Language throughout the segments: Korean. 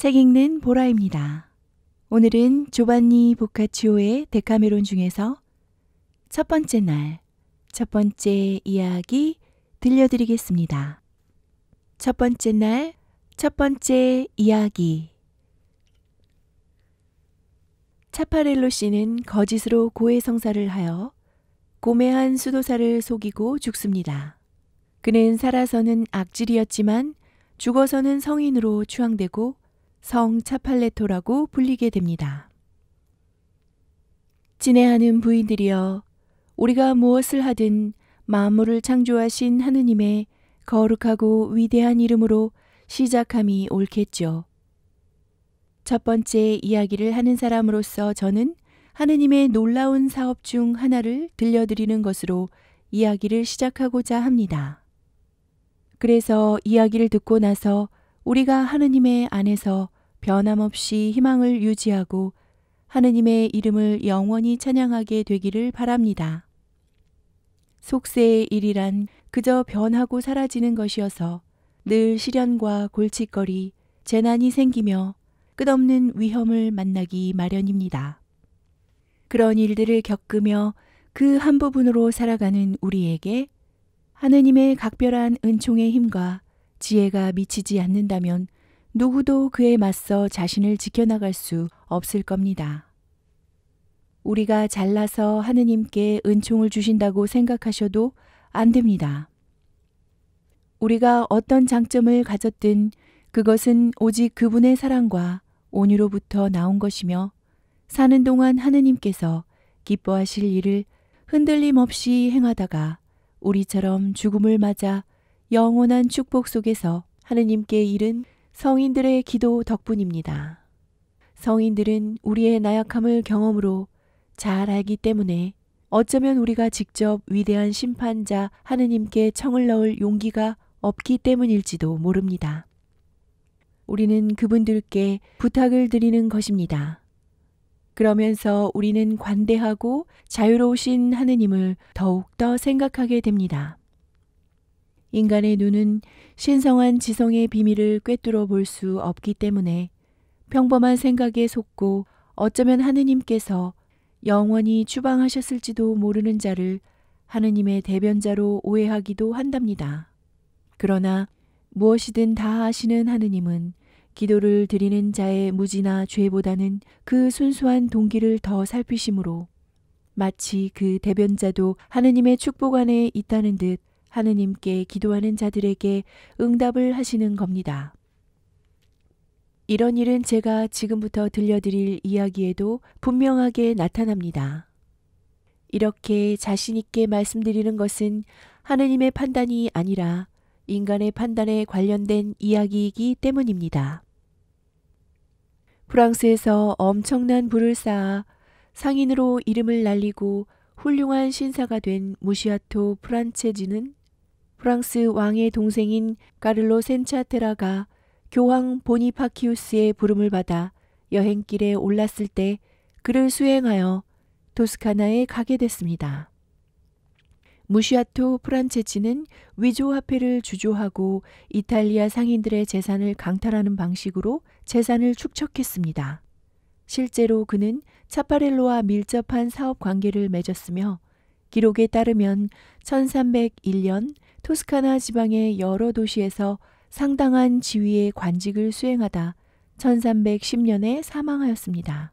책 읽는 보라입니다. 오늘은 조반니 보카치오의 데카메론 중에서 첫 번째 날, 첫 번째 이야기 들려드리겠습니다. 첫 번째 날, 첫 번째 이야기. 차파렐로 씨는 거짓으로 고해성사를 하여 고매한 수도사를 속이고 죽습니다. 그는 살아서는 악질이었지만 죽어서는 성인으로 추앙되고 성 차팔레토라고 불리게 됩니다. 친애하는 부인들이여, 우리가 무엇을 하든 만물을 창조하신 하느님의 거룩하고 위대한 이름으로 시작함이 옳겠죠. 첫 번째 이야기를 하는 사람으로서 저는 하느님의 놀라운 사업 중 하나를 들려드리는 것으로 이야기를 시작하고자 합니다. 그래서 이야기를 듣고 나서 우리가 하느님의 안에서 변함없이 희망을 유지하고 하느님의 이름을 영원히 찬양하게 되기를 바랍니다. 속세의 일이란 그저 변하고 사라지는 것이어서 늘 시련과 골칫거리, 재난이 생기며 끝없는 위험을 만나기 마련입니다. 그런 일들을 겪으며 그 한 부분으로 살아가는 우리에게 하느님의 각별한 은총의 힘과 지혜가 미치지 않는다면 누구도 그에 맞서 자신을 지켜나갈 수 없을 겁니다. 우리가 잘나서 하느님께 은총을 주신다고 생각하셔도 안 됩니다. 우리가 어떤 장점을 가졌든 그것은 오직 그분의 사랑과 온유로부터 나온 것이며 사는 동안 하느님께서 기뻐하실 일을 흔들림 없이 행하다가 우리처럼 죽음을 맞아 영원한 축복 속에서 하느님께 이른 성인들의 기도 덕분입니다. 성인들은 우리의 나약함을 경험으로 잘 알기 때문에 어쩌면 우리가 직접 위대한 심판자 하느님께 청을 넣을 용기가 없기 때문일지도 모릅니다. 우리는 그분들께 부탁을 드리는 것입니다. 그러면서 우리는 관대하고 자유로우신 하느님을 더욱더 생각하게 됩니다. 인간의 눈은 신성한 지성의 비밀을 꿰뚫어 볼 수 없기 때문에 평범한 생각에 속고 어쩌면 하느님께서 영원히 추방하셨을지도 모르는 자를 하느님의 대변자로 오해하기도 한답니다. 그러나 무엇이든 다 아시는 하느님은 기도를 드리는 자의 무지나 죄보다는 그 순수한 동기를 더 살피심으로 마치 그 대변자도 하느님의 축복 안에 있다는 듯 하느님께 기도하는 자들에게 응답을 하시는 겁니다. 이런 일은 제가 지금부터 들려드릴 이야기에도 분명하게 나타납니다. 이렇게 자신 있게 말씀드리는 것은 하느님의 판단이 아니라 인간의 판단에 관련된 이야기이기 때문입니다. 프랑스에서 엄청난 부를 쌓아 상인으로 이름을 날리고 훌륭한 신사가 된 무시아토 프란체지는 프랑스 왕의 동생인 까를로 센차테라가 교황 보니파키우스의 부름을 받아 여행길에 올랐을 때 그를 수행하여 토스카나에 가게 됐습니다. 무시아토 프란체치는 위조화폐를 주조하고 이탈리아 상인들의 재산을 강탈하는 방식으로 재산을 축적했습니다. 실제로 그는 차파렐로와 밀접한 사업 관계를 맺었으며 기록에 따르면 1301년 토스카나 지방의 여러 도시에서 상당한 지위의 관직을 수행하다 1310년에 사망하였습니다.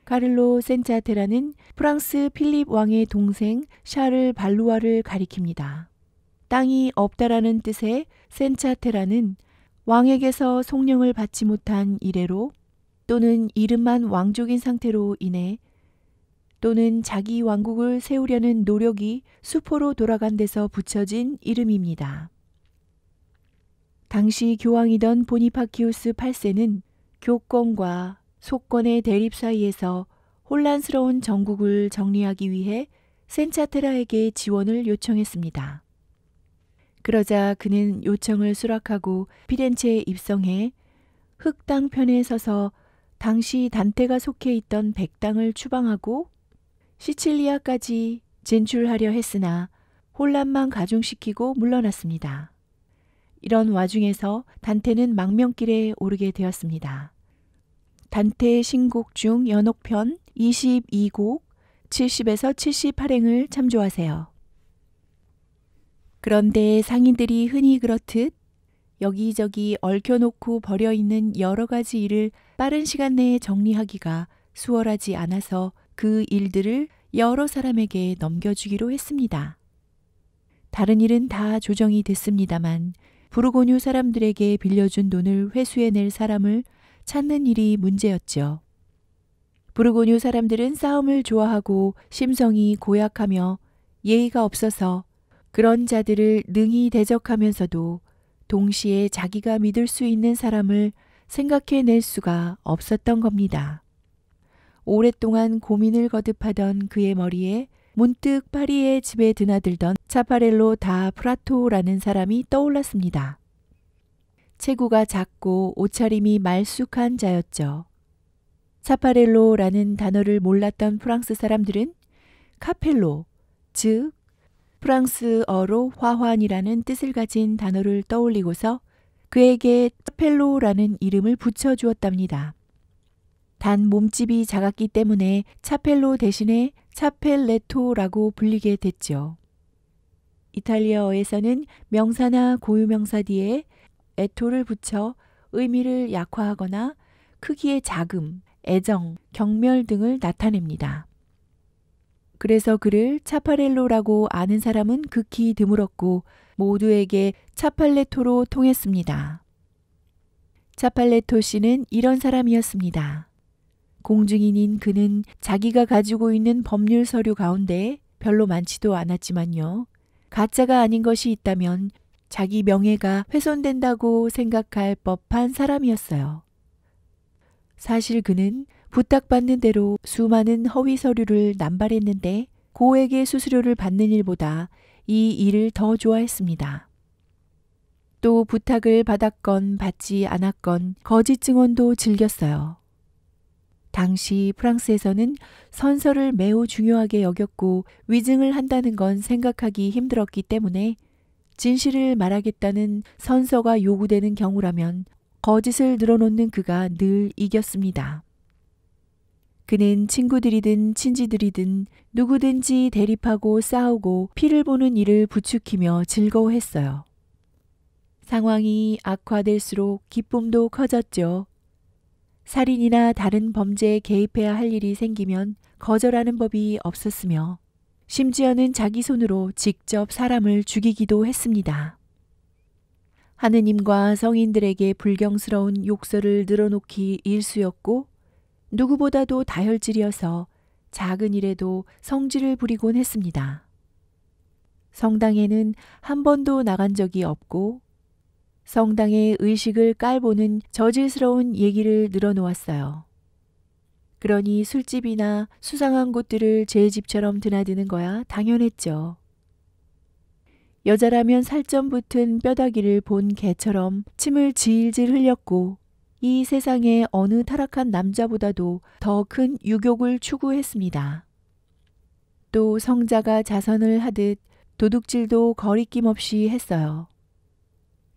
카를로 센차테라는 프랑스 필립 왕의 동생 샤를 발루아를 가리킵니다. 땅이 없다라는 뜻의 센차테라는 왕에게서 속령을 받지 못한 이래로 또는 이름만 왕족인 상태로 인해 또는 자기 왕국을 세우려는 노력이 수포로 돌아간 데서 붙여진 이름입니다. 당시 교황이던 보니파키우스 8세는 교권과 속권의 대립 사이에서 혼란스러운 정국을 정리하기 위해 센차테라에게 지원을 요청했습니다. 그러자 그는 요청을 수락하고 피렌체에 입성해 흑당 편에 서서 당시 단테가 속해 있던 백당을 추방하고 시칠리아까지 진출하려 했으나 혼란만 가중시키고 물러났습니다. 이런 와중에서 단테는 망명길에 오르게 되었습니다. 단테 신곡 중 연옥편 22곡 70에서 78행을 참조하세요. 그런데 상인들이 흔히 그렇듯 여기저기 얽혀놓고 버려있는 여러 가지 일을 빠른 시간 내에 정리하기가 수월하지 않아서 그 일들을 여러 사람에게 넘겨주기로 했습니다. 다른 일은 다 조정이 됐습니다만 부르고뉴 사람들에게 빌려준 돈을 회수해낼 사람을 찾는 일이 문제였죠. 부르고뉴 사람들은 싸움을 좋아하고 심성이 고약하며 예의가 없어서 그런 자들을 능히 대적하면서도 동시에 자기가 믿을 수 있는 사람을 생각해낼 수가 없었던 겁니다. 오랫동안 고민을 거듭하던 그의 머리에 문득 파리의 집에 드나들던 차파렐로 다 프라토라는 사람이 떠올랐습니다. 체구가 작고 옷차림이 말쑥한 자였죠. 차파렐로라는 단어를 몰랐던 프랑스 사람들은 카펠로, 즉 프랑스어로 화환이라는 뜻을 가진 단어를 떠올리고서 그에게 차펠로라는 이름을 붙여주었답니다. 단 몸집이 작았기 때문에 차펠로 대신에 차펠레토라고 불리게 됐죠. 이탈리아어에서는 명사나 고유명사 뒤에 에토를 붙여 의미를 약화하거나 크기의 작음, 애정, 경멸 등을 나타냅니다. 그래서 그를 차파렐로라고 아는 사람은 극히 드물었고 모두에게 차팔레토로 통했습니다. 차팔레토 씨는 이런 사람이었습니다. 공증인인 그는 자기가 가지고 있는 법률 서류 가운데 별로 많지도 않았지만요. 가짜가 아닌 것이 있다면 자기 명예가 훼손된다고 생각할 법한 사람이었어요. 사실 그는 부탁받는 대로 수많은 허위 서류를 남발했는데 고액의 수수료를 받는 일보다 이 일을 더 좋아했습니다. 또 부탁을 받았건 받지 않았건 거짓 증언도 즐겼어요. 당시 프랑스에서는 선서를 매우 중요하게 여겼고 위증을 한다는 건 생각하기 힘들었기 때문에 진실을 말하겠다는 선서가 요구되는 경우라면 거짓을 늘어놓는 그가 늘 이겼습니다. 그는 친구들이든 친지들이든 누구든지 대립하고 싸우고 피를 보는 일을 부추기며 즐거워했어요. 상황이 악화될수록 기쁨도 커졌죠. 살인이나 다른 범죄에 개입해야 할 일이 생기면 거절하는 법이 없었으며 심지어는 자기 손으로 직접 사람을 죽이기도 했습니다. 하느님과 성인들에게 불경스러운 욕설을 늘어놓기 일쑤였고 누구보다도 다혈질이어서 작은 일에도 성질을 부리곤 했습니다. 성당에는 한 번도 나간 적이 없고 성당의 의식을 깔보는 저질스러운 얘기를 늘어놓았어요. 그러니 술집이나 수상한 곳들을 제 집처럼 드나드는 거야 당연했죠. 여자라면 살점 붙은 뼈다귀를 본 개처럼 침을 질질 흘렸고 이 세상의 어느 타락한 남자보다도 더 큰 유욕을 추구했습니다. 또 성자가 자선을 하듯 도둑질도 거리낌 없이 했어요.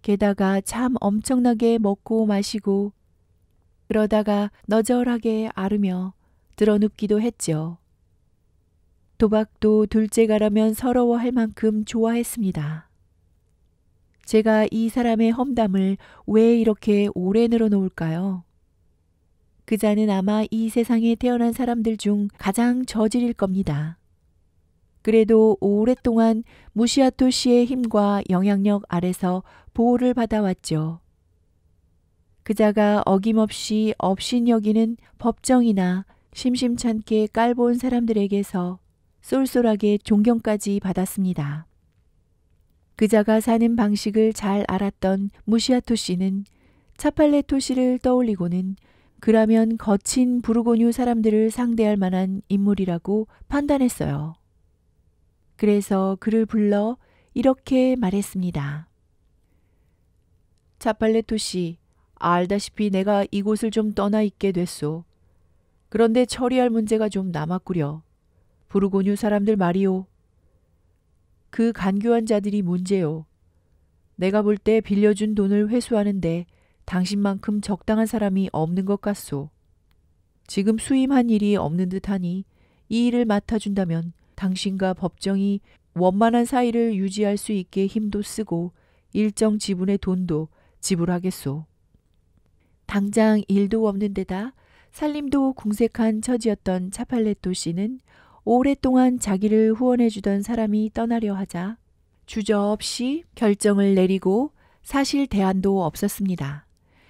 게다가 참 엄청나게 먹고 마시고 그러다가 너절하게 앓으며 드러눕기도 했죠. 도박도 둘째가라면 서러워할 만큼 좋아했습니다. 제가 이 사람의 험담을 왜 이렇게 오래 늘어놓을까요? 그자는 아마 이 세상에 태어난 사람들 중 가장 저질일 겁니다. 그래도 오랫동안 무시아토 씨의 힘과 영향력 아래서 보호를 받아왔죠. 그자가 어김없이 업신여기는 법정이나 심심찮게 깔본 사람들에게서 쏠쏠하게 존경까지 받았습니다. 그자가 사는 방식을 잘 알았던 무시아토 씨는 차팔레토 씨를 떠올리고는 그라면 거친 부르고뉴 사람들을 상대할 만한 인물이라고 판단했어요. 그래서 그를 불러 이렇게 말했습니다. 차팔레토 씨, 알다시피 내가 이곳을 좀 떠나 있게 됐소. 그런데 처리할 문제가 좀 남았구려. 부르고뉴 사람들 말이오. 그 간교한 자들이 문제요. 내가 볼 때 빌려준 돈을 회수하는데 당신만큼 적당한 사람이 없는 것 같소. 지금 수임한 일이 없는 듯하니 이 일을 맡아준다면 당신과 법정이 원만한 사이를 유지할 수 있게 힘도 쓰고 일정 지분의 돈도 지불하겠소. 당장 일도 없는 데다 살림도 궁색한 처지였던 차팔레토 씨는 오랫동안 자기를 후원해주던 사람이 떠나려 하자 주저없이 결정을 내리고 사실 대안도 없었습니다.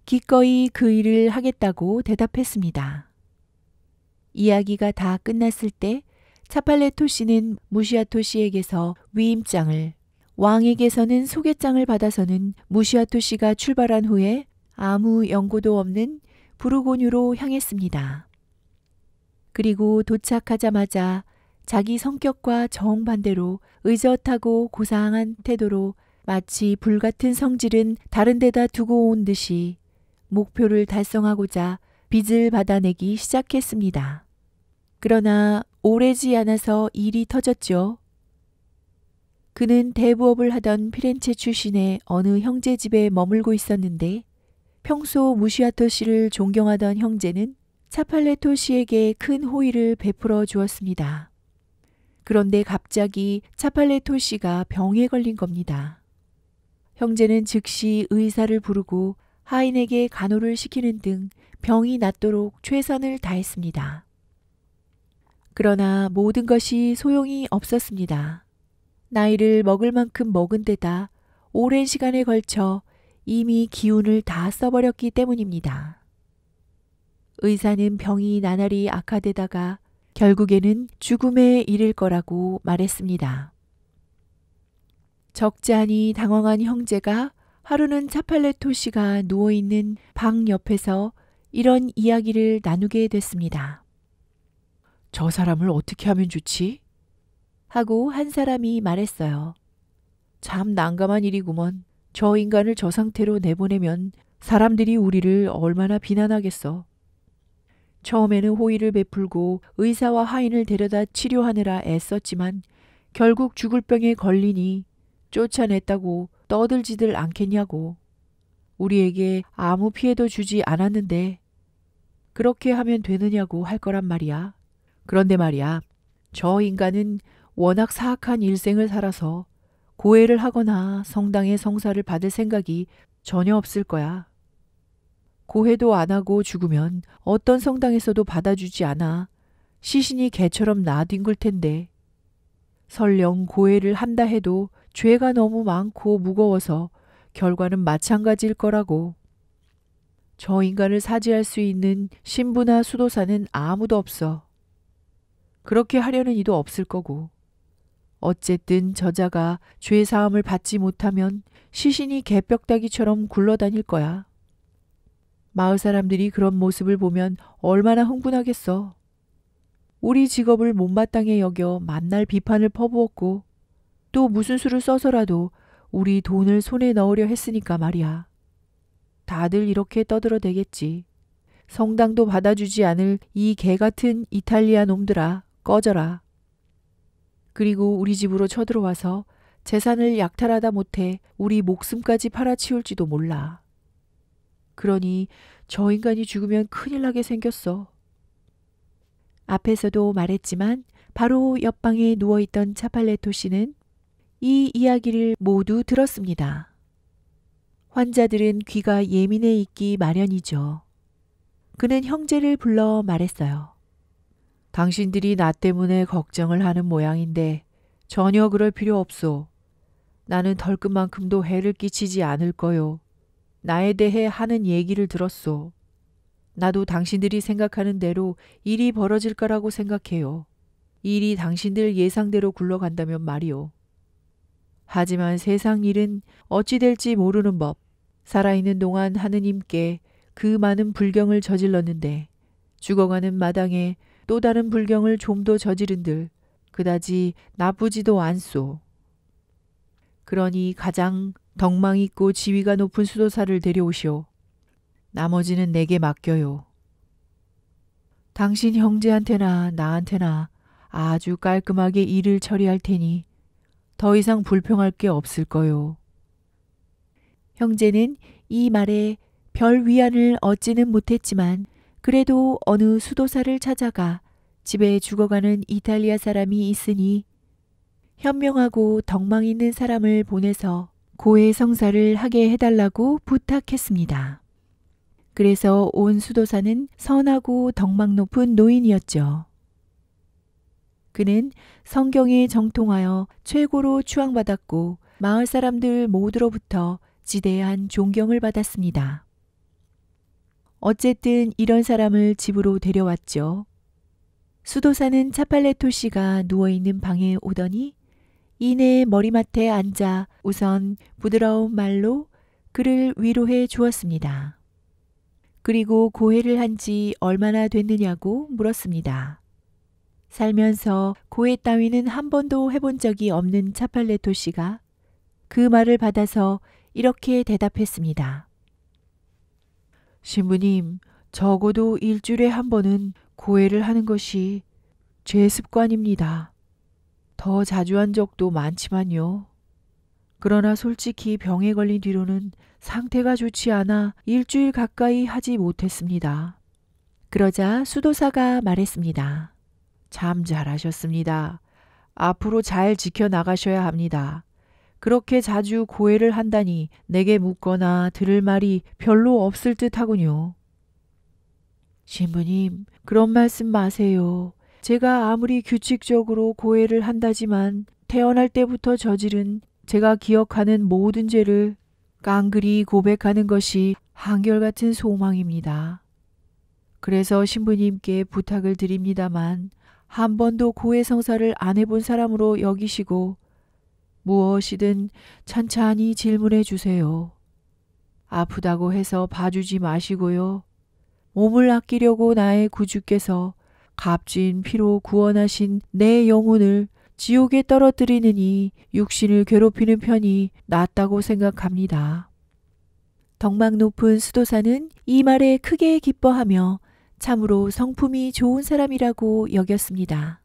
기꺼이 그 일을 하겠다고 대답했습니다. 이야기가 다 끝났을 때 차팔레토 씨는 무시아토 씨에게서 위임장을, 왕에게서는 소개장을 받아서는 무시아토 씨가 출발한 후에 아무 연고도 없는 부르고뉴로 향했습니다. 그리고 도착하자마자 자기 성격과 정반대로 의젓하고 고상한 태도로 마치 불같은 성질은 다른 데다 두고 온 듯이 목표를 달성하고자 빚을 받아내기 시작했습니다. 그러나 오래지 않아서 일이 터졌죠. 그는 대부업을 하던 피렌체 출신의 어느 형제 집에 머물고 있었는데 평소 무시아토 씨를 존경하던 형제는 차팔레토 씨에게 큰 호의를 베풀어 주었습니다. 그런데 갑자기 차팔레토 씨가 병에 걸린 겁니다. 형제는 즉시 의사를 부르고 하인에게 간호를 시키는 등 병이 낫도록 최선을 다했습니다. 그러나 모든 것이 소용이 없었습니다. 나이를 먹을 만큼 먹은 데다 오랜 시간에 걸쳐 이미 기운을 다 써버렸기 때문입니다. 의사는 병이 나날이 악화되다가 결국에는 죽음에 이를 거라고 말했습니다. 적잖이 당황한 형제가 하루는 차팔레토 씨가 누워있는 방 옆에서 이런 이야기를 나누게 됐습니다. 저 사람을 어떻게 하면 좋지? 하고 한 사람이 말했어요. 참 난감한 일이구먼. 저 인간을 저 상태로 내보내면 사람들이 우리를 얼마나 비난하겠어. 처음에는 호의를 베풀고 의사와 하인을 데려다 치료하느라 애썼지만 결국 죽을 병에 걸리니 쫓아냈다고 떠들지들 않겠냐고. 우리에게 아무 피해도 주지 않았는데 그렇게 하면 되느냐고 할 거란 말이야. 그런데 말이야, 저 인간은 워낙 사악한 일생을 살아서 고해를 하거나 성당의 성사를 받을 생각이 전혀 없을 거야. 고해도 안 하고 죽으면 어떤 성당에서도 받아주지 않아 시신이 개처럼 나뒹굴 텐데 설령 고해를 한다 해도 죄가 너무 많고 무거워서 결과는 마찬가지일 거라고. 저 인간을 사지할 수 있는 신부나 수도사는 아무도 없어. 그렇게 하려는 이도 없을 거고. 어쨌든 저자가 죄사함을 받지 못하면 시신이 개벽다기처럼 굴러다닐 거야. 마을 사람들이 그런 모습을 보면 얼마나 흥분하겠어. 우리 직업을 못마땅해 여겨 만날 비판을 퍼부었고 또 무슨 수를 써서라도 우리 돈을 손에 넣으려 했으니까 말이야. 다들 이렇게 떠들어대겠지. 성당도 받아주지 않을 이 개같은 이탈리아 놈들아, 꺼져라. 그리고 우리 집으로 쳐들어와서 재산을 약탈하다 못해 우리 목숨까지 팔아치울지도 몰라. 그러니 저 인간이 죽으면 큰일 나게 생겼어. 앞에서도 말했지만 바로 옆방에 누워있던 차팔레토 씨는 이 이야기를 모두 들었습니다. 환자들은 귀가 예민해 있기 마련이죠. 그는 형제를 불러 말했어요. 당신들이 나 때문에 걱정을 하는 모양인데 전혀 그럴 필요 없소. 나는 덜끝만큼도 해를 끼치지 않을 거요. 나에 대해 하는 얘기를 들었소. 나도 당신들이 생각하는 대로 일이 벌어질 거라고 생각해요. 일이 당신들 예상대로 굴러간다면 말이오. 하지만 세상 일은 어찌 될지 모르는 법. 살아있는 동안 하느님께 그 많은 불경을 저질렀는데 죽어가는 마당에 또 다른 불경을 좀 더 저지른들 그다지 나쁘지도 않소. 그러니 가장 덕망 있고 지위가 높은 수도사를 데려오시오. 나머지는 내게 맡겨요. 당신 형제한테나 나한테나 아주 깔끔하게 일을 처리할 테니 더 이상 불평할 게 없을 거요. 형제는 이 말에 별 위안을 얻지는 못했지만 그래도 어느 수도사를 찾아가 집에 죽어가는 이탈리아 사람이 있으니 현명하고 덕망 있는 사람을 보내서 고해 성사를 하게 해달라고 부탁했습니다. 그래서 온 수도사는 선하고 덕망 높은 노인이었죠. 그는 성경에 정통하여 최고로 추앙받았고 마을 사람들 모두로부터 지대한 존경을 받았습니다. 어쨌든 이런 사람을 집으로 데려왔죠. 수도사는 차팔레토 씨가 누워있는 방에 오더니 이내 머리맡에 앉아 우선 부드러운 말로 그를 위로해 주었습니다. 그리고 고해를 한 지 얼마나 됐느냐고 물었습니다. 살면서 고해 따위는 한 번도 해본 적이 없는 차팔레토 씨가 그 말을 받아서 이렇게 대답했습니다. 신부님, 적어도 일주일에 한 번은 고해를 하는 것이 제 습관입니다. 더 자주 한 적도 많지만요. 그러나 솔직히 병에 걸린 뒤로는 상태가 좋지 않아 일주일 가까이 하지 못했습니다. 그러자 수도사가 말했습니다. 참 잘하셨습니다. 앞으로 잘 지켜나가셔야 합니다. 그렇게 자주 고해를 한다니 내게 묻거나 들을 말이 별로 없을 듯 하군요. 신부님, 그런 말씀 마세요. 제가 아무리 규칙적으로 고해를 한다지만 태어날 때부터 저지른 제가 기억하는 모든 죄를 깡그리 고백하는 것이 한결같은 소망입니다. 그래서 신부님께 부탁을 드립니다만 한 번도 고해 성사를 안 해본 사람으로 여기시고 무엇이든 찬찬히 질문해 주세요. 아프다고 해서 봐주지 마시고요. 몸을 아끼려고 나의 구주께서 값진 피로 구원하신 내 영혼을 지옥에 떨어뜨리느니 육신을 괴롭히는 편이 낫다고 생각합니다. 덕망 높은 수도사는 이 말에 크게 기뻐하며 참으로 성품이 좋은 사람이라고 여겼습니다.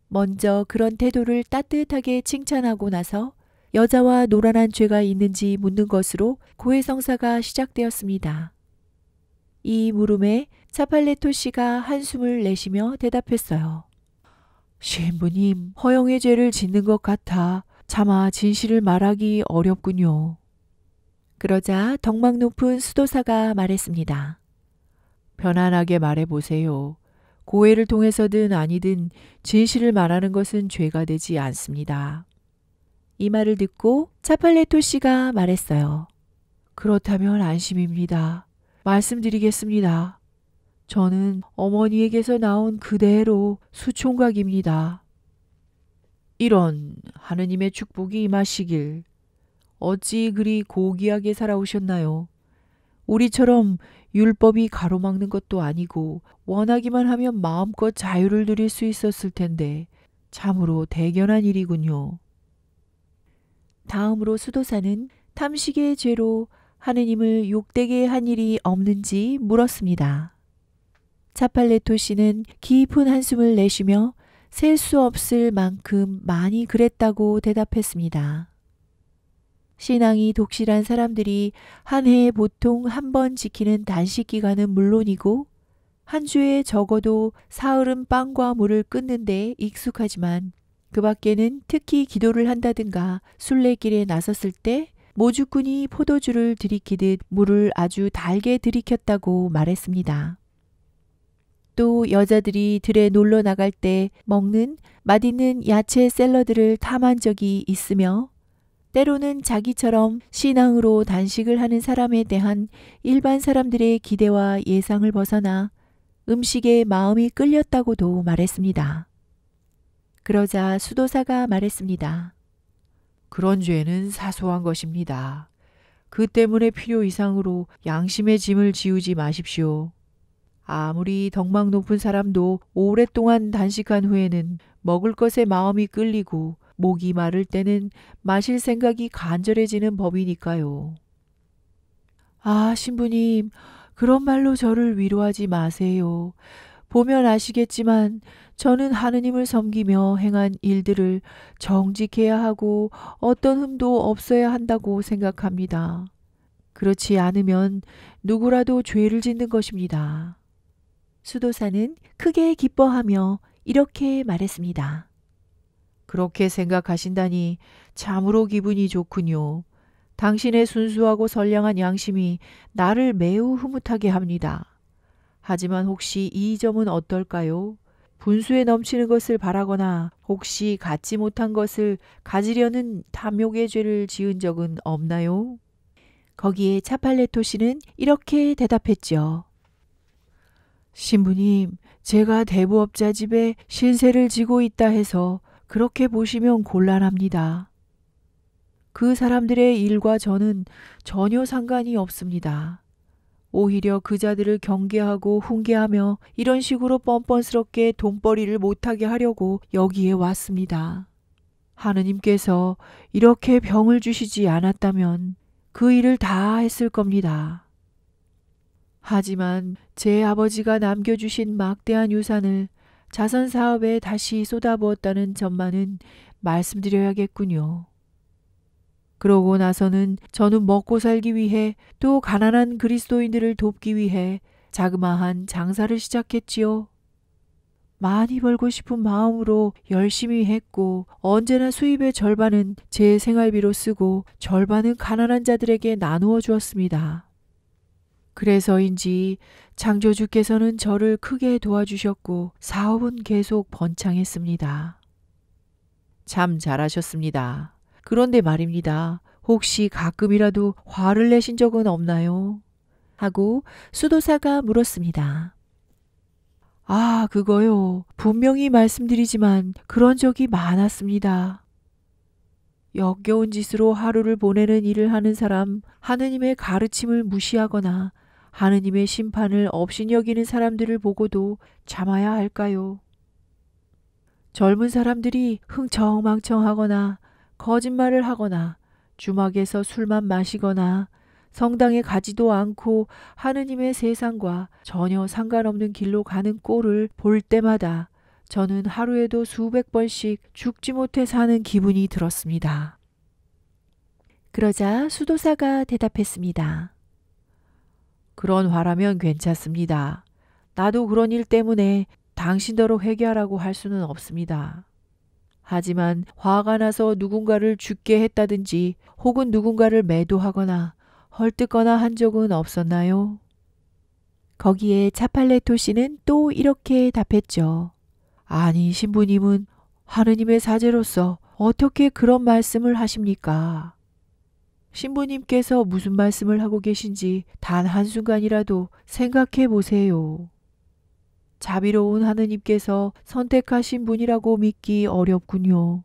먼저 그런 태도를 따뜻하게 칭찬하고 나서 여자와 노란한 죄가 있는지 묻는 것으로 고해 성사가 시작되었습니다. 이 물음에 차팔레토 씨가 한숨을 내쉬며 대답했어요. 신부님, 허영의 죄를 짓는 것 같아 차마 진실을 말하기 어렵군요. 그러자 덕망 높은 수도사가 말했습니다. 편안하게 말해보세요. 고해를 통해서든 아니든 진실을 말하는 것은 죄가 되지 않습니다. 이 말을 듣고 차팔레토 씨가 말했어요. 그렇다면 안심입니다. 말씀드리겠습니다. 저는 어머니에게서 나온 그대로 수총각입니다. 이런 하느님의 축복이 임하시길. 어찌 그리 고귀하게 살아오셨나요? 우리처럼 율법이 가로막는 것도 아니고 원하기만 하면 마음껏 자유를 누릴 수 있었을 텐데 참으로 대견한 일이군요. 다음으로 수도사는 탐식의 죄로 하느님을 욕되게 한 일이 없는지 물었습니다. 차팔레토 씨는 깊은 한숨을 내쉬며 셀 수 없을 만큼 많이 그랬다고 대답했습니다. 신앙이 독실한 사람들이 한 해에 보통 한 번 지키는 단식 기간은 물론이고 한 주에 적어도 사흘은 빵과 물을 끊는 데 익숙하지만 그 밖에는 특히 기도를 한다든가 순례길에 나섰을 때 모주꾼이 포도주를 들이키듯 물을 아주 달게 들이켰다고 말했습니다. 또 여자들이 들에 놀러 나갈 때 먹는 맛있는 야채 샐러드를 탐한 적이 있으며 때로는 자기처럼 신앙으로 단식을 하는 사람에 대한 일반 사람들의 기대와 예상을 벗어나 음식에 마음이 끌렸다고도 말했습니다. 그러자 수도사가 말했습니다. 그런 죄는 사소한 것입니다. 그 때문에 필요 이상으로 양심의 짐을 지우지 마십시오. 아무리 덕망 높은 사람도 오랫동안 단식한 후에는 먹을 것에 마음이 끌리고 목이 마를 때는 마실 생각이 간절해지는 법이니까요. 아, 신부님, 그런 말로 저를 위로하지 마세요. 보면 아시겠지만 저는 하느님을 섬기며 행한 일들을 정직해야 하고 어떤 흠도 없어야 한다고 생각합니다. 그렇지 않으면 누구라도 죄를 짓는 것입니다. 수도사는 크게 기뻐하며 이렇게 말했습니다. 그렇게 생각하신다니 참으로 기분이 좋군요. 당신의 순수하고 선량한 양심이 나를 매우 흐뭇하게 합니다. 하지만 혹시 이 점은 어떨까요? 분수에 넘치는 것을 바라거나 혹시 갖지 못한 것을 가지려는 탐욕의 죄를 지은 적은 없나요? 거기에 차팔레토 씨는 이렇게 대답했죠. 신부님, 제가 대부업자 집에 신세를 지고 있다 해서 그렇게 보시면 곤란합니다. 그 사람들의 일과 저는 전혀 상관이 없습니다. 오히려 그자들을 경계하고 훈계하며 이런 식으로 뻔뻔스럽게 돈벌이를 못하게 하려고 여기에 왔습니다. 하느님께서 이렇게 병을 주시지 않았다면 그 일을 다 했을 겁니다. 하지만 제 아버지가 남겨주신 막대한 유산을 자선 사업에 다시 쏟아부었다는 점만은 말씀드려야겠군요. 그러고 나서는 저는 먹고 살기 위해 또 가난한 그리스도인들을 돕기 위해 자그마한 장사를 시작했지요. 많이 벌고 싶은 마음으로 열심히 했고 언제나 수입의 절반은 제 생활비로 쓰고 절반은 가난한 자들에게 나누어 주었습니다. 그래서인지 창조주께서는 저를 크게 도와주셨고 사업은 계속 번창했습니다. 참 잘하셨습니다. 그런데 말입니다. 혹시 가끔이라도 화를 내신 적은 없나요? 하고 수도사가 물었습니다. 아, 그거요. 분명히 말씀드리지만 그런 적이 많았습니다. 역겨운 짓으로 하루를 보내는 일을 하는 사람, 하느님의 가르침을 무시하거나 하느님의 심판을 업신여기는 사람들을 보고도 참아야 할까요? 젊은 사람들이 흥청망청하거나 거짓말을 하거나 주막에서 술만 마시거나 성당에 가지도 않고 하느님의 세상과 전혀 상관없는 길로 가는 꼴을 볼 때마다 저는 하루에도 수백 번씩 죽지 못해 사는 기분이 들었습니다. 그러자 수도사가 대답했습니다. 그런 화라면 괜찮습니다. 나도 그런 일 때문에 당신더러 회개하라고 할 수는 없습니다. 하지만 화가 나서 누군가를 죽게 했다든지 혹은 누군가를 매도하거나 헐뜯거나 한 적은 없었나요? 거기에 차팔레토 씨는 또 이렇게 답했죠. 아니, 신부님은 하느님의 사제로서 어떻게 그런 말씀을 하십니까? 신부님께서 무슨 말씀을 하고 계신지 단 한순간이라도 생각해 보세요. 자비로운 하느님께서 선택하신 분이라고 믿기 어렵군요.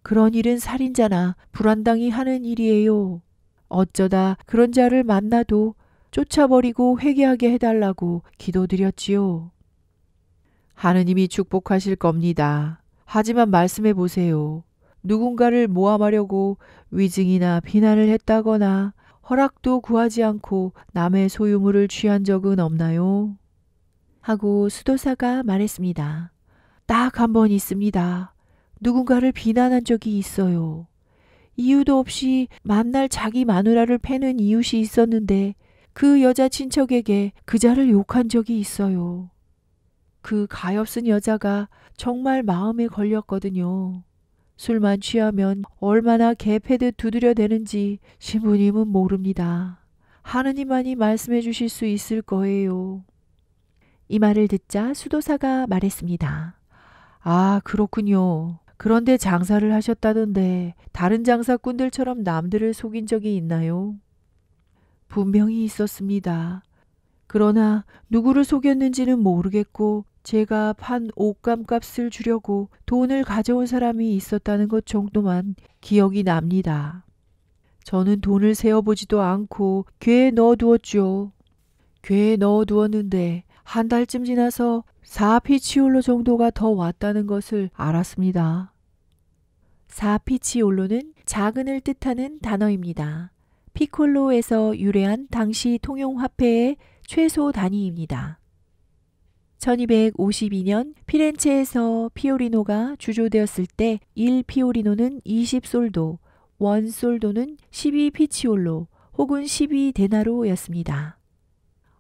그런 일은 살인자나 불안당이 하는 일이에요. 어쩌다 그런 자를 만나도 쫓아버리고 회개하게 해달라고 기도드렸지요. 하느님이 축복하실 겁니다. 하지만 말씀해 보세요. 누군가를 모함하려고 위증이나 비난을 했다거나 허락도 구하지 않고 남의 소유물을 취한 적은 없나요? 하고 수도사가 말했습니다. 딱 한 번 있습니다. 누군가를 비난한 적이 있어요. 이유도 없이 만날 자기 마누라를 패는 이웃이 있었는데 그 여자 친척에게 그자를 욕한 적이 있어요. 그 가엾은 여자가 정말 마음에 걸렸거든요. 술만 취하면 얼마나 개패듯 두드려대는지 신부님은 모릅니다. 하느님만이 말씀해 주실 수 있을 거예요. 이 말을 듣자 수도사가 말했습니다. 아, 그렇군요. 그런데 장사를 하셨다던데 다른 장사꾼들처럼 남들을 속인 적이 있나요? 분명히 있었습니다. 그러나 누구를 속였는지는 모르겠고 제가 판 옷감값을 주려고 돈을 가져온 사람이 있었다는 것 정도만 기억이 납니다. 저는 돈을 세어보지도 않고 궤에 넣어두었죠. 궤에 넣어두었는데 한 달쯤 지나서 4피치올로 정도가 더 왔다는 것을 알았습니다. 4피치올로는 작은을 뜻하는 단어입니다. 피콜로에서 유래한 당시 통용화폐의 최소 단위입니다. 1252년 피렌체에서 피오리노가 주조되었을 때 1피오리노는 20솔도, 1솔도는 12피치올로 혹은 12데나로였습니다.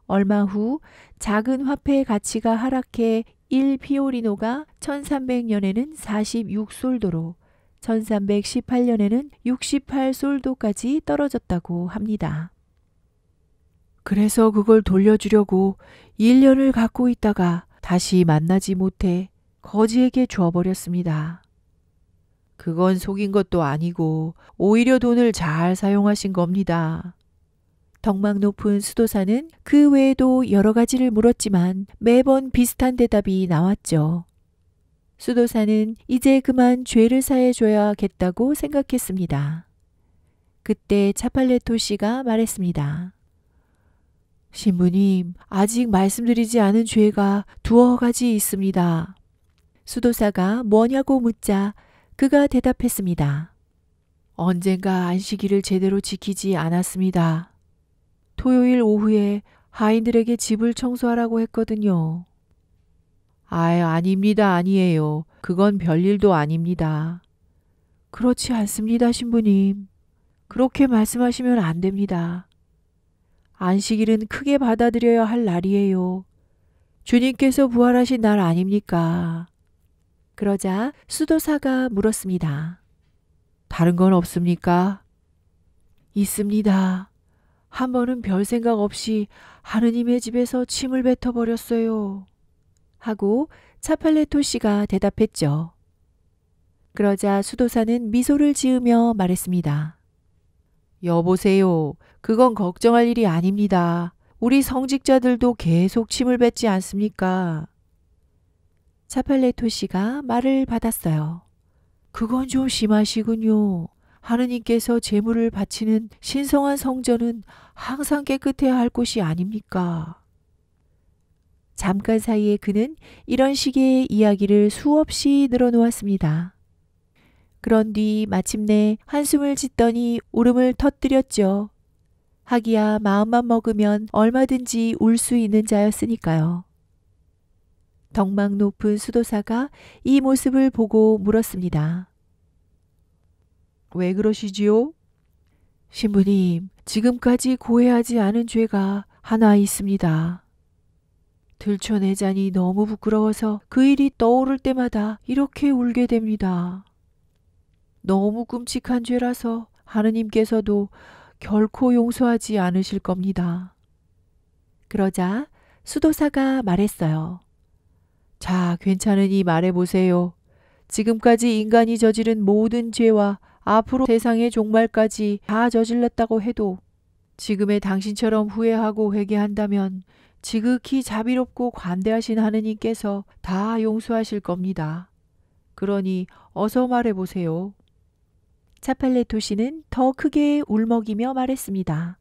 얼마 후 작은 화폐 가치가 하락해 1피오리노가 1300년에는 46솔도로 1318년에는 68솔도까지 떨어졌다고 합니다. 그래서 그걸 돌려주려고 1년을 갖고 있다가 다시 만나지 못해 거지에게 줘버렸습니다. 그건 속인 것도 아니고 오히려 돈을 잘 사용하신 겁니다. 덕망 높은 수도사는 그 외에도 여러 가지를 물었지만 매번 비슷한 대답이 나왔죠. 수도사는 이제 그만 죄를 사해줘야겠다고 생각했습니다. 그때 차팔레토 씨가 말했습니다. 신부님, 아직 말씀드리지 않은 죄가 두어 가지 있습니다. 수도사가 뭐냐고 묻자 그가 대답했습니다. 언젠가 안식일을 제대로 지키지 않았습니다. 토요일 오후에 하인들에게 집을 청소하라고 했거든요. 아닙니다. 아니에요. 그건 별일도 아닙니다. 그렇지 않습니다, 신부님. 그렇게 말씀하시면 안 됩니다. 안식일은 크게 받아들여야 할 날이에요. 주님께서 부활하신 날 아닙니까? 그러자 수도사가 물었습니다. 다른 건 없습니까? 있습니다. 한 번은 별 생각 없이 하느님의 집에서 침을 뱉어버렸어요. 하고 차팔레토 씨가 대답했죠. 그러자 수도사는 미소를 지으며 말했습니다. 여보세요. 그건 걱정할 일이 아닙니다. 우리 성직자들도 계속 침을 뱉지 않습니까? 차팔레토 씨가 말을 받았어요. 그건 좀 심하시군요. 하느님께서 제물을 바치는 신성한 성전은 항상 깨끗해야 할 곳이 아닙니까? 잠깐 사이에 그는 이런 식의 이야기를 수없이 늘어놓았습니다. 그런 뒤 마침내 한숨을 짓더니 울음을 터뜨렸죠. 하기야 마음만 먹으면 얼마든지 울 수 있는 자였으니까요. 덕망 높은 수도사가 이 모습을 보고 물었습니다. 왜 그러시지요? 신부님, 지금까지 고해하지 않은 죄가 하나 있습니다. 들춰내자니 너무 부끄러워서 그 일이 떠오를 때마다 이렇게 울게 됩니다. 너무 끔찍한 죄라서 하느님께서도 결코 용서하지 않으실 겁니다. 그러자 수도사가 말했어요. 자, 괜찮으니 말해보세요. 지금까지 인간이 저지른 모든 죄와 앞으로 세상의 종말까지 다 저질렀다고 해도 지금의 당신처럼 후회하고 회개한다면 지극히 자비롭고 관대하신 하느님께서 다 용서하실 겁니다. 그러니 어서 말해보세요. 차팔레토 씨는 더 크게 울먹이며 말했습니다.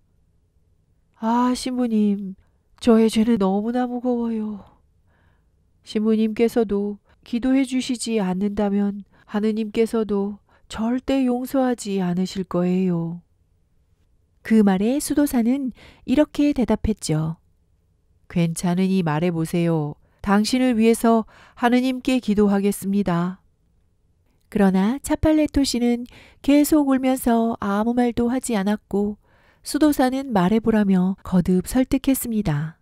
아, 신부님, 저의 죄는 너무나 무거워요. 신부님께서도 기도해 주시지 않는다면 하느님께서도 절대 용서하지 않으실 거예요. 그 말에 수도사는 이렇게 대답했죠. 괜찮으니 말해보세요. 당신을 위해서 하느님께 기도하겠습니다. 그러나 차팔레토 씨는 계속 울면서 아무 말도 하지 않았고 수도사는 말해보라며 거듭 설득했습니다.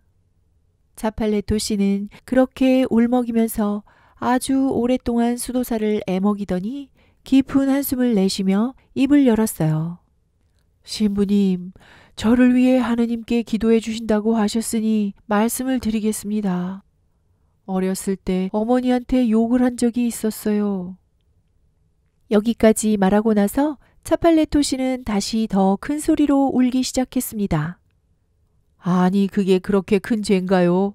차팔레토 씨는 그렇게 울먹이면서 아주 오랫동안 수도사를 애먹이더니 깊은 한숨을 내쉬며 입을 열었어요. 신부님, 저를 위해 하느님께 기도해 주신다고 하셨으니 말씀을 드리겠습니다. 어렸을 때 어머니한테 욕을 한 적이 있었어요. 여기까지 말하고 나서 차팔레토 씨는 다시 더 큰 소리로 울기 시작했습니다. 아니, 그게 그렇게 큰 죄인가요?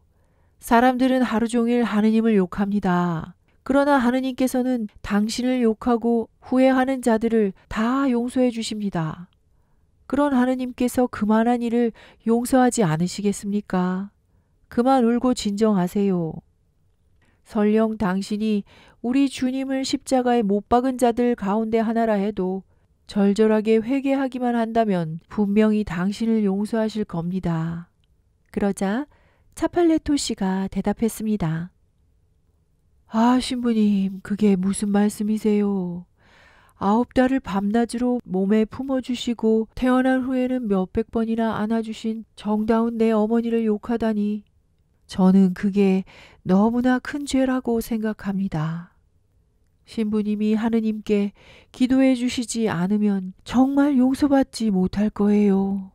사람들은 하루 종일 하느님을 욕합니다. 그러나 하느님께서는 당신을 욕하고 후회하는 자들을 다 용서해 주십니다. 그런 하느님께서 그만한 일을 용서하지 않으시겠습니까? 그만 울고 진정하세요. 설령 당신이 우리 주님을 십자가에 못 박은 자들 가운데 하나라 해도 절절하게 회개하기만 한다면 분명히 당신을 용서하실 겁니다. 그러자 차팔레토 씨가 대답했습니다. 아, 신부님, 그게 무슨 말씀이세요? 9달을 밤낮으로 몸에 품어주시고 태어난 후에는 몇백 번이나 안아주신 정다운 내 어머니를 욕하다니 저는 그게 너무나 큰 죄라고 생각합니다. 신부님이 하느님께 기도해 주시지 않으면 정말 용서받지 못할 거예요.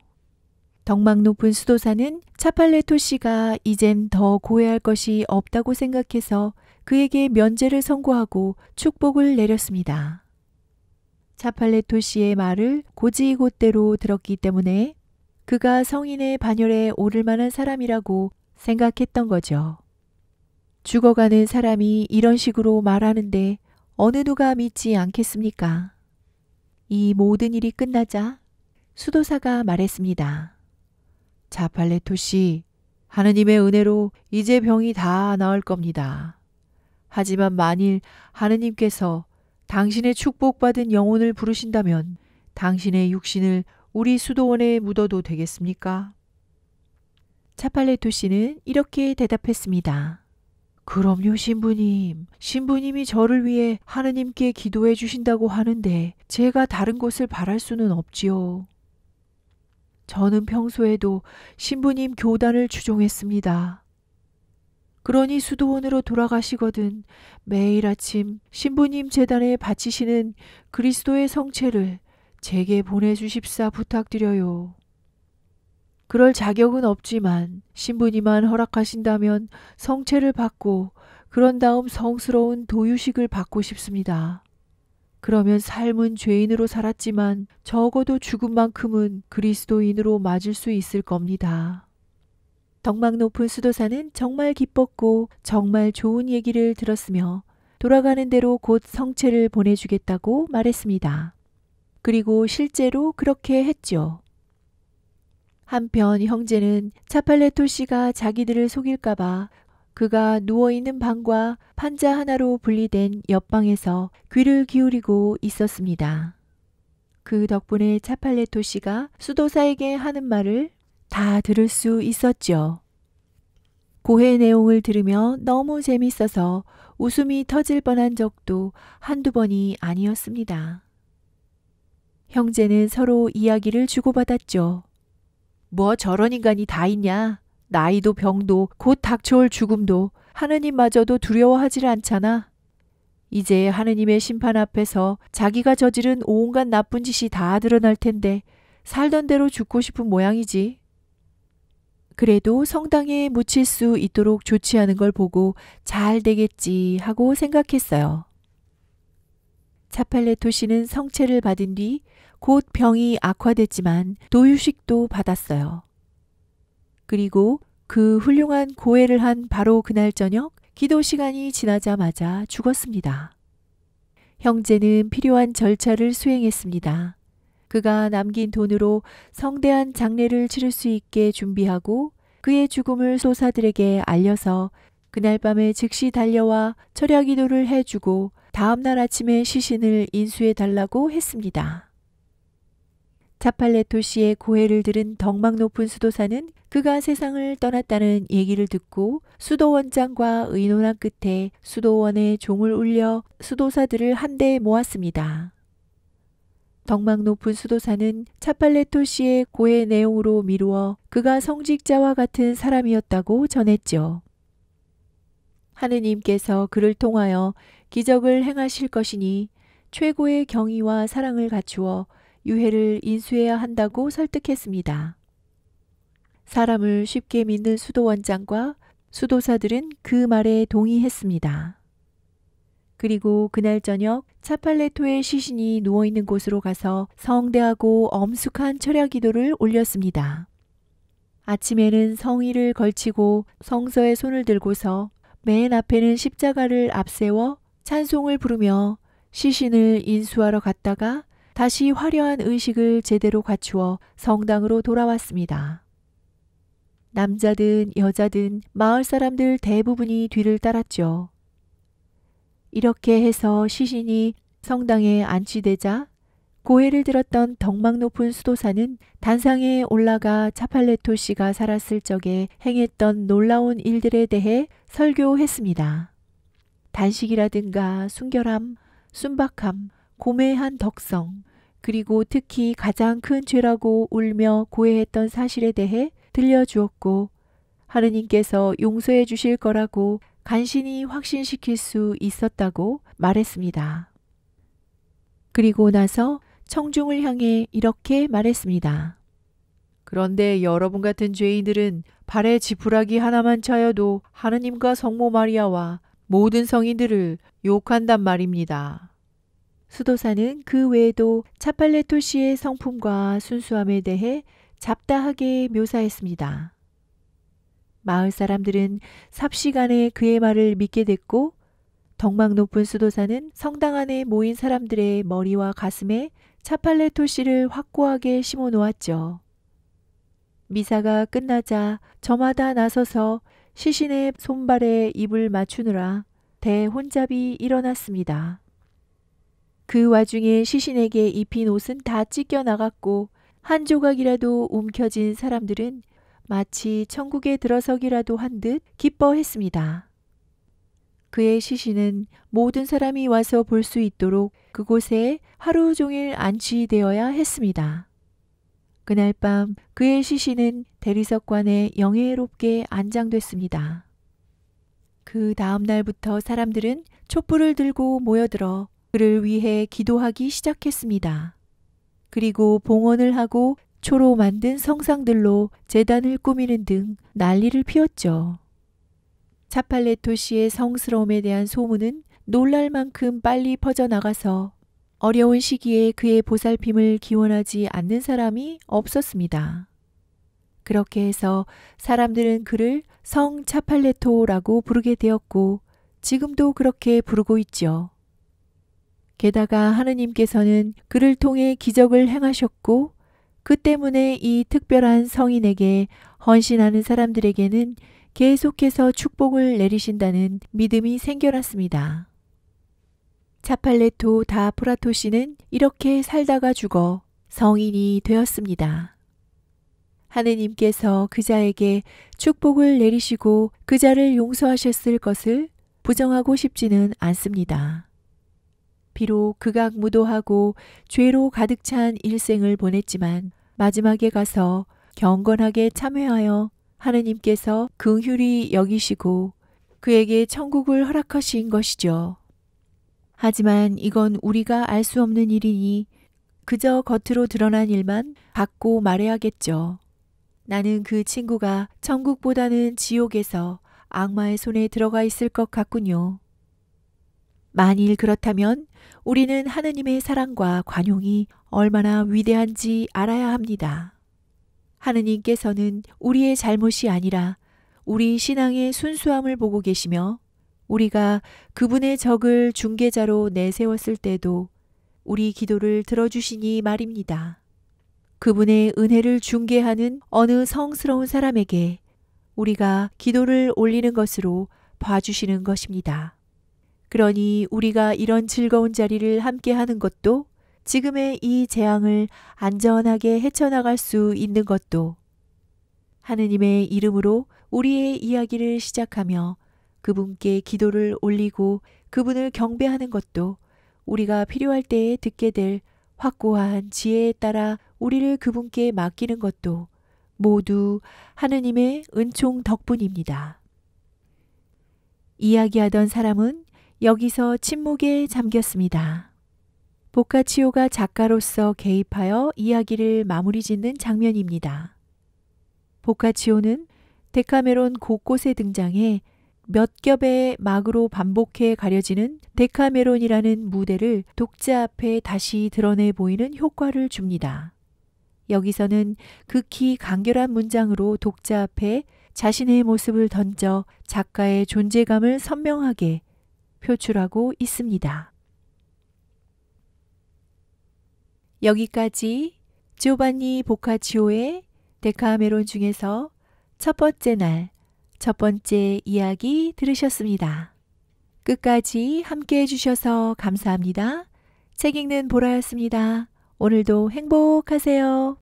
덕망 높은 수도사는 차팔레토 씨가 이젠 더 고해할 것이 없다고 생각해서 그에게 면제를 선고하고 축복을 내렸습니다. 차팔레토 씨의 말을 곧이곧대로 들었기 때문에 그가 성인의 반열에 오를 만한 사람이라고 생각했던 거죠. 죽어가는 사람이 이런 식으로 말하는데 어느 누가 믿지 않겠습니까? 이 모든 일이 끝나자 수도사가 말했습니다. 차팔레토 씨, 하느님의 은혜로 이제 병이 다 나을 겁니다. 하지만 만일 하느님께서 당신의 축복받은 영혼을 부르신다면 당신의 육신을 우리 수도원에 묻어도 되겠습니까? 차팔레토 씨는 이렇게 대답했습니다. 그럼요, 신부님. 신부님이 저를 위해 하느님께 기도해 주신다고 하는데 제가 다른 것을 바랄 수는 없지요. 저는 평소에도 신부님 교단을 추종했습니다. 그러니 수도원으로 돌아가시거든 매일 아침 신부님 제단에 바치시는 그리스도의 성체를 제게 보내주십사 부탁드려요. 그럴 자격은 없지만 신부님만 허락하신다면 성체를 받고 그런 다음 성스러운 도유식을 받고 싶습니다. 그러면 삶은 죄인으로 살았지만 적어도 죽음만큼은 그리스도인으로 맞을 수 있을 겁니다. 덕망 높은 수도사는 정말 기뻤고 정말 좋은 얘기를 들었으며 돌아가는 대로 곧 성체를 보내주겠다고 말했습니다. 그리고 실제로 그렇게 했죠. 한편 형제는 차팔레토 씨가 자기들을 속일까봐 그가 누워있는 방과 판자 하나로 분리된 옆방에서 귀를 기울이고 있었습니다. 그 덕분에 차팔레토 씨가 수도사에게 하는 말을 다 들을 수 있었죠. 고해 내용을 들으며 너무 재밌어서 웃음이 터질 뻔한 적도 한두 번이 아니었습니다. 형제는 서로 이야기를 주고받았죠. 뭐 저런 인간이 다 있냐? 나이도 병도 곧 닥쳐올 죽음도 하느님마저도 두려워하질 않잖아. 이제 하느님의 심판 앞에서 자기가 저지른 온갖 나쁜 짓이 다 드러날 텐데 살던 대로 죽고 싶은 모양이지. 그래도 성당에 묻힐 수 있도록 조치하는 걸 보고 잘 되겠지 하고 생각했어요. 차팔레토 씨는 성체를 받은 뒤 곧 병이 악화됐지만 도유식도 받았어요. 그리고 그 훌륭한 고해를 한 바로 그날 저녁 기도 시간이 지나자마자 죽었습니다. 형제는 필요한 절차를 수행했습니다. 그가 남긴 돈으로 성대한 장례를 치를 수 있게 준비하고 그의 죽음을 소사들에게 알려서 그날 밤에 즉시 달려와 철야기도를 해주고 다음날 아침에 시신을 인수해 달라고 했습니다. 차팔레토 씨의 고해를 들은 덕망 높은 수도사는 그가 세상을 떠났다는 얘기를 듣고 수도원장과 의논한 끝에 수도원에 종을 울려 수도사들을 한데 모았습니다. 덕망 높은 수도사는 차팔레토 씨의 고해 내용으로 미루어 그가 성직자와 같은 사람이었다고 전했죠. 하느님께서 그를 통하여 기적을 행하실 것이니 최고의 경의와 사랑을 갖추어 유해를 인수해야 한다고 설득했습니다. 사람을 쉽게 믿는 수도원장과 수도사들은 그 말에 동의했습니다. 그리고 그날 저녁 차팔레토의 시신이 누워있는 곳으로 가서 성대하고 엄숙한 철야기도를 올렸습니다. 아침에는 성의를 걸치고 성서에 손을 들고서 맨 앞에는 십자가를 앞세워 찬송을 부르며 시신을 인수하러 갔다가 다시 화려한 의식을 제대로 갖추어 성당으로 돌아왔습니다. 남자든 여자든 마을 사람들 대부분이 뒤를 따랐죠. 이렇게 해서 시신이 성당에 안치되자 고해를 들었던 덕망 높은 수도사는 단상에 올라가 차팔레토 씨가 살았을 적에 행했던 놀라운 일들에 대해 설교했습니다. 단식이라든가 순결함, 순박함, 고매한 덕성, 그리고 특히 가장 큰 죄라고 울며 고해했던 사실에 대해 들려주었고 하느님께서 용서해 주실 거라고 간신히 확신시킬 수 있었다고 말했습니다. 그리고 나서 청중을 향해 이렇게 말했습니다. 그런데 여러분 같은 죄인들은 발에 지푸라기 하나만 차여도 하느님과 성모 마리아와 모든 성인들을 욕한단 말입니다. 수도사는 그 외에도 차팔레토 씨의 성품과 순수함에 대해 잡다하게 묘사했습니다. 마을 사람들은 삽시간에 그의 말을 믿게 됐고 덕망 높은 수도사는 성당 안에 모인 사람들의 머리와 가슴에 차팔레토 씨를 확고하게 심어 놓았죠. 미사가 끝나자 저마다 나서서 시신의 손발에 입을 맞추느라 대혼잡이 일어났습니다. 그 와중에 시신에게 입힌 옷은 다 찢겨 나갔고 한 조각이라도 움켜진 사람들은 마치 천국에 들어서기라도 한 듯 기뻐했습니다. 그의 시신은 모든 사람이 와서 볼 수 있도록 그곳에 하루 종일 안치되어야 했습니다. 그날 밤 그의 시신은 대리석관에 영예롭게 안장됐습니다. 그 다음 날부터 사람들은 촛불을 들고 모여들어 그를 위해 기도하기 시작했습니다. 그리고 봉헌을 하고 초로 만든 성상들로 제단을 꾸미는 등 난리를 피웠죠. 차팔레토 씨의 성스러움에 대한 소문은 놀랄 만큼 빨리 퍼져나가서 어려운 시기에 그의 보살핌을 기원하지 않는 사람이 없었습니다. 그렇게 해서 사람들은 그를 성 차팔레토라고 부르게 되었고 지금도 그렇게 부르고 있죠. 게다가 하느님께서는 그를 통해 기적을 행하셨고 그 때문에 이 특별한 성인에게 헌신하는 사람들에게는 계속해서 축복을 내리신다는 믿음이 생겨났습니다. 차팔레토 다 프라토 씨는 이렇게 살다가 죽어 성인이 되었습니다. 하느님께서 그자에게 축복을 내리시고 그자를 용서하셨을 것을 부정하고 싶지는 않습니다. 비록 극악무도하고 죄로 가득 찬 일생을 보냈지만 마지막에 가서 경건하게 참회하여 하느님께서 긍휼히 여기시고 그에게 천국을 허락하신 것이죠. 하지만 이건 우리가 알 수 없는 일이니 그저 겉으로 드러난 일만 받고 말해야겠죠. 나는 그 친구가 천국보다는 지옥에서 악마의 손에 들어가 있을 것 같군요. 만일 그렇다면 우리는 하느님의 사랑과 관용이 얼마나 위대한지 알아야 합니다. 하느님께서는 우리의 잘못이 아니라 우리 신앙의 순수함을 보고 계시며 우리가 그분의 적을 중개자로 내세웠을 때도 우리 기도를 들어주시니 말입니다. 그분의 은혜를 중개하는 어느 성스러운 사람에게 우리가 기도를 올리는 것으로 봐주시는 것입니다. 그러니 우리가 이런 즐거운 자리를 함께 하는 것도 지금의 이 재앙을 안전하게 헤쳐나갈 수 있는 것도 하느님의 이름으로 우리의 이야기를 시작하며 그분께 기도를 올리고 그분을 경배하는 것도 우리가 필요할 때에 듣게 될 확고한 지혜에 따라 우리를 그분께 맡기는 것도 모두 하느님의 은총 덕분입니다. 이야기하던 사람은 여기서 침묵에 잠겼습니다. 보카치오가 작가로서 개입하여 이야기를 마무리 짓는 장면입니다. 보카치오는 데카메론 곳곳에 등장해 몇 겹의 막으로 반복해 가려지는 데카메론이라는 무대를 독자 앞에 다시 드러내 보이는 효과를 줍니다. 여기서는 극히 간결한 문장으로 독자 앞에 자신의 모습을 던져 작가의 존재감을 선명하게 표출하고 있습니다. 여기까지 지오반니 보카치오의 데카메론 중에서 첫 번째 날, 첫 번째 이야기 들으셨습니다. 끝까지 함께 해주셔서 감사합니다. 책 읽는 보라였습니다. 오늘도 행복하세요.